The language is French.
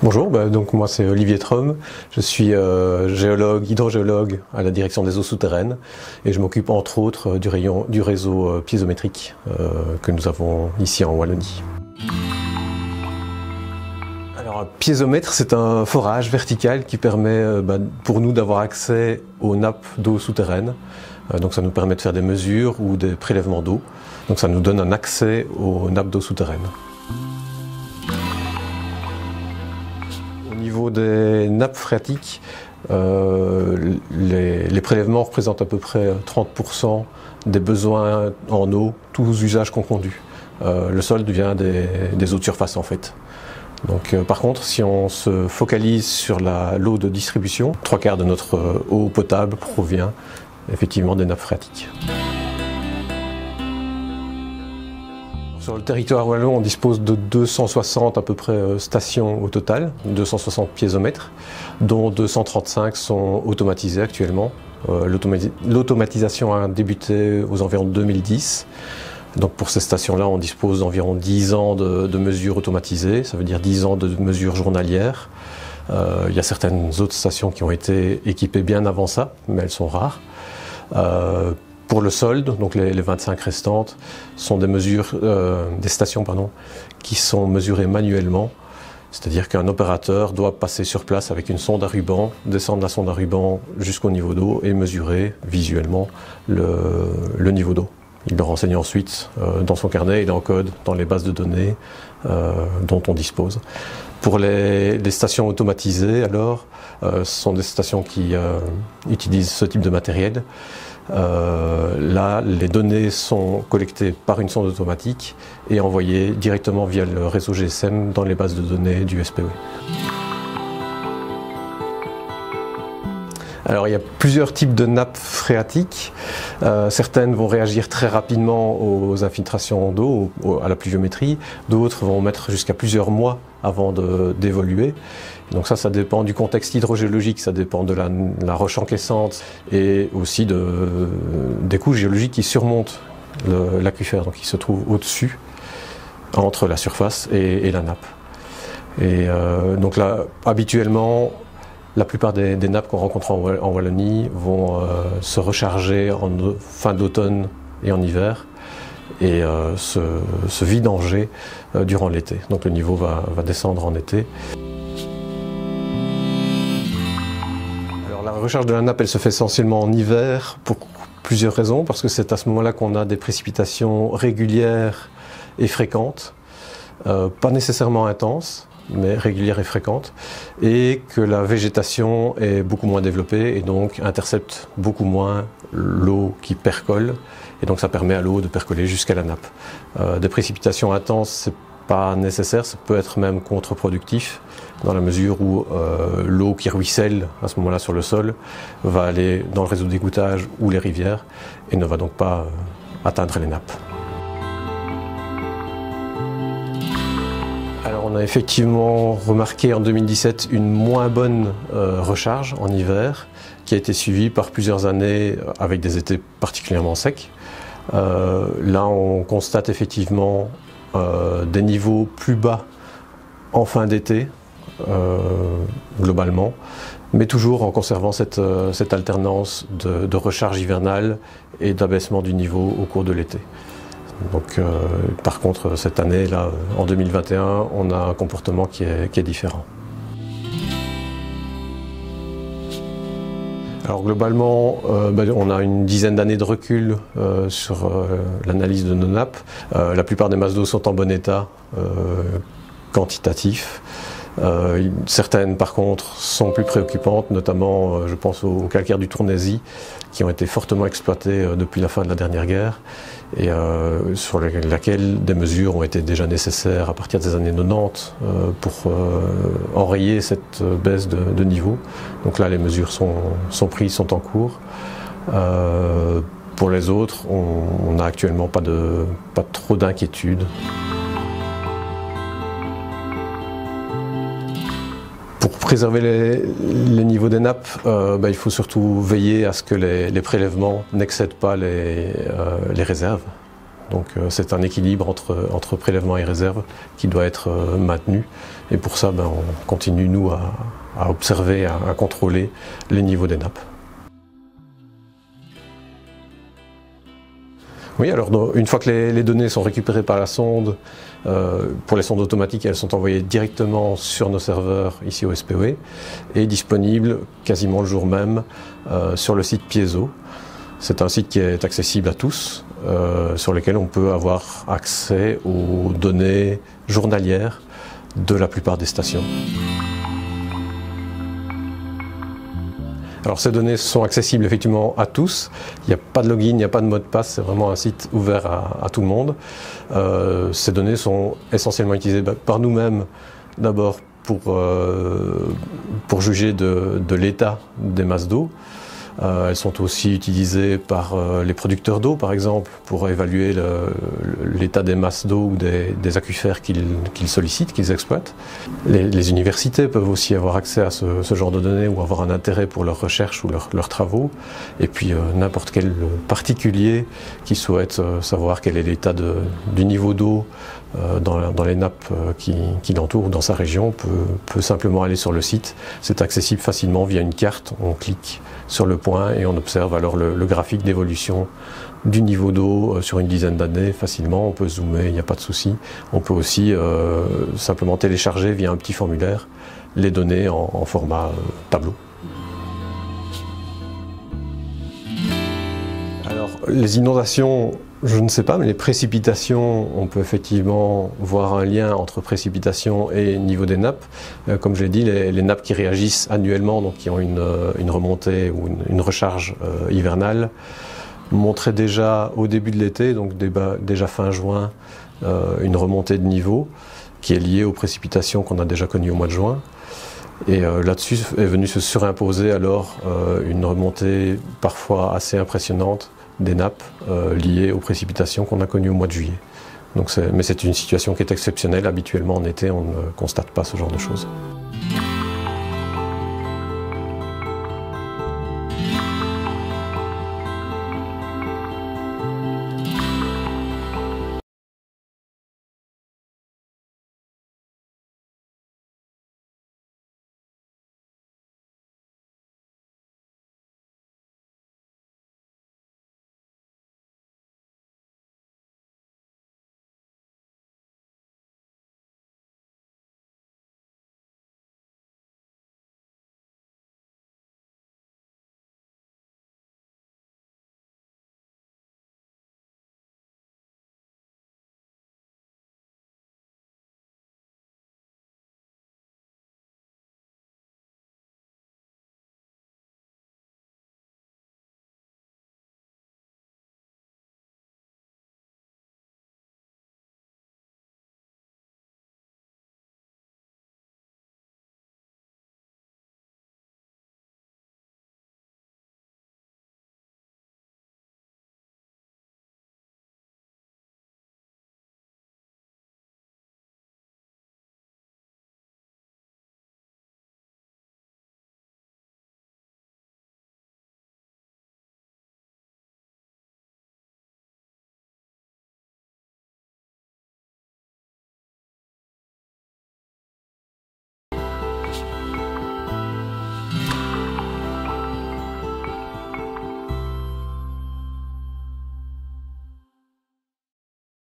Bonjour, donc moi c'est Olivier Trom, je suis géologue, hydrogéologue à la direction des eaux souterraines et je m'occupe entre autres du réseau piézométrique que nous avons ici en Wallonie. Alors un piézomètre, c'est un forage vertical qui permet pour nous d'avoir accès aux nappes d'eau souterraines. Donc ça nous permet de faire des mesures ou des prélèvements d'eau. Donc ça nous donne un accès aux nappes d'eau souterraines. Au niveau des nappes phréatiques, les prélèvements représentent à peu près 30% des besoins en eau, tous usages confondus. Le sol devient des eaux de surface en fait. Donc, par contre, si on se focalise sur l'eau de distribution, 3/4 de notre eau potable provient effectivement des nappes phréatiques. Sur le territoire wallon, on dispose de 260 à peu près stations au total, 260 piézomètres, dont 235 sont automatisés actuellement. L'automatisation a débuté aux environs de 2010. Donc pour ces stations-là, on dispose d'environ 10 ans de mesures automatisées, ça veut dire 10 ans de mesures journalières. Il y a certaines autres stations qui ont été équipées bien avant ça, mais elles sont rares. Pour le solde, donc les 25 restantes, sont des stations qui sont mesurées manuellement. C'est-à-dire qu'un opérateur doit passer sur place avec une sonde à ruban, descendre la sonde à ruban jusqu'au niveau d'eau et mesurer visuellement le niveau d'eau. Il le renseigne ensuite dans son carnet, il encode dans les bases de données dont on dispose. Pour les stations automatisées, alors, ce sont des stations qui utilisent ce type de matériel. Là, les données sont collectées par une sonde automatique et envoyées directement via le réseau GSM dans les bases de données du SPE. Alors il y a plusieurs types de nappes phréatiques. Certaines vont réagir très rapidement aux infiltrations d'eau, à la pluviométrie. D'autres vont mettre jusqu'à plusieurs mois avant d'évoluer. Donc ça dépend du contexte hydrogéologique, ça dépend de la roche encaissante et aussi des couches géologiques qui surmontent l'aquifère, donc qui se trouvent au-dessus, entre la surface et la nappe. Et donc là, habituellement, la plupart des nappes qu'on rencontre en Wallonie vont se recharger en fin d'automne et en hiver et se vidanger durant l'été. Donc le niveau va descendre en été. Alors la recharge de la nappe, elle se fait essentiellement en hiver pour plusieurs raisons, parce que c'est à ce moment-là qu'on a des précipitations régulières et fréquentes, pas nécessairement intenses, mais régulière et fréquente, et que la végétation est beaucoup moins développée et donc intercepte beaucoup moins l'eau qui percole, et donc ça permet à l'eau de percoler jusqu'à la nappe. Des précipitations intenses, c'est pas nécessaire, ça peut être même contre-productif, dans la mesure où l'eau qui ruisselle à ce moment-là sur le sol va aller dans le réseau d'égouttage ou les rivières et ne va donc pas atteindre les nappes. Alors on a effectivement remarqué en 2017 une moins bonne recharge en hiver, qui a été suivie par plusieurs années avec des étés particulièrement secs. Là on constate effectivement des niveaux plus bas en fin d'été, globalement, mais toujours en conservant cette alternance de recharge hivernale et d'abaissement du niveau au cours de l'été. Donc, par contre, cette année, là, en 2021, on a un comportement qui est différent. Alors globalement, on a une dizaine d'années de recul sur l'analyse de nos nappes. La plupart des masses d'eau sont en bon état quantitatif. Certaines, par contre, sont plus préoccupantes, notamment, je pense au calcaire du Tournaisis, qui ont été fortement exploités depuis la fin de la dernière guerre, et sur laquelle des mesures ont été déjà nécessaires à partir des années 90 pour enrayer cette baisse de niveau. Donc là, les mesures sont prises, sont en cours. Pour les autres, on n'a actuellement pas trop d'inquiétude. Pour préserver les niveaux des nappes, il faut surtout veiller à ce que les prélèvements n'excèdent pas les réserves. Donc c'est un équilibre entre prélèvement et réserve qui doit être maintenu. Et pour ça, on continue, nous, à observer, à contrôler les niveaux des nappes. Oui, alors une fois que les données sont récupérées par la sonde, pour les sondes automatiques, elles sont envoyées directement sur nos serveurs ici au SPOE et disponibles quasiment le jour même sur le site Piezo. C'est un site qui est accessible à tous, sur lequel on peut avoir accès aux données journalières de la plupart des stations. Alors ces données sont accessibles effectivement à tous, il n'y a pas de login, il n'y a pas de mot de passe, c'est vraiment un site ouvert à tout le monde. Ces données sont essentiellement utilisées par nous-mêmes, d'abord pour juger de l'état des masses d'eau. Elles sont aussi utilisées par les producteurs d'eau, par exemple, pour évaluer l'état des masses d'eau ou des aquifères qu'ils sollicitent, qu'ils exploitent. Les universités peuvent aussi avoir accès à ce genre de données ou avoir un intérêt pour leurs recherches ou leurs travaux. Et puis n'importe quel particulier qui souhaite savoir quel est l'état du niveau d'eau dans les nappes qui l'entourent dans sa région peut simplement aller sur le site. C'est accessible facilement via une carte, on clique sur le point et on observe alors le graphique d'évolution du niveau d'eau sur une dizaine d'années facilement. On peut zoomer, il n'y a pas de souci. On peut aussi simplement télécharger via un petit formulaire les données en format tableau. Alors les inondations, je ne sais pas, mais les précipitations, on peut effectivement voir un lien entre précipitations et niveau des nappes. Comme je l'ai dit, les nappes qui réagissent annuellement, donc qui ont une remontée ou une recharge hivernale, montraient déjà au début de l'été, donc déjà fin juin, une remontée de niveau qui est liée aux précipitations qu'on a déjà connues au mois de juin. Et là-dessus est venue se surimposer alors une remontée parfois assez impressionnante des nappes liées aux précipitations qu'on a connues au mois de juillet. Mais c'est une situation qui est exceptionnelle. Habituellement en été, on ne constate pas ce genre de choses.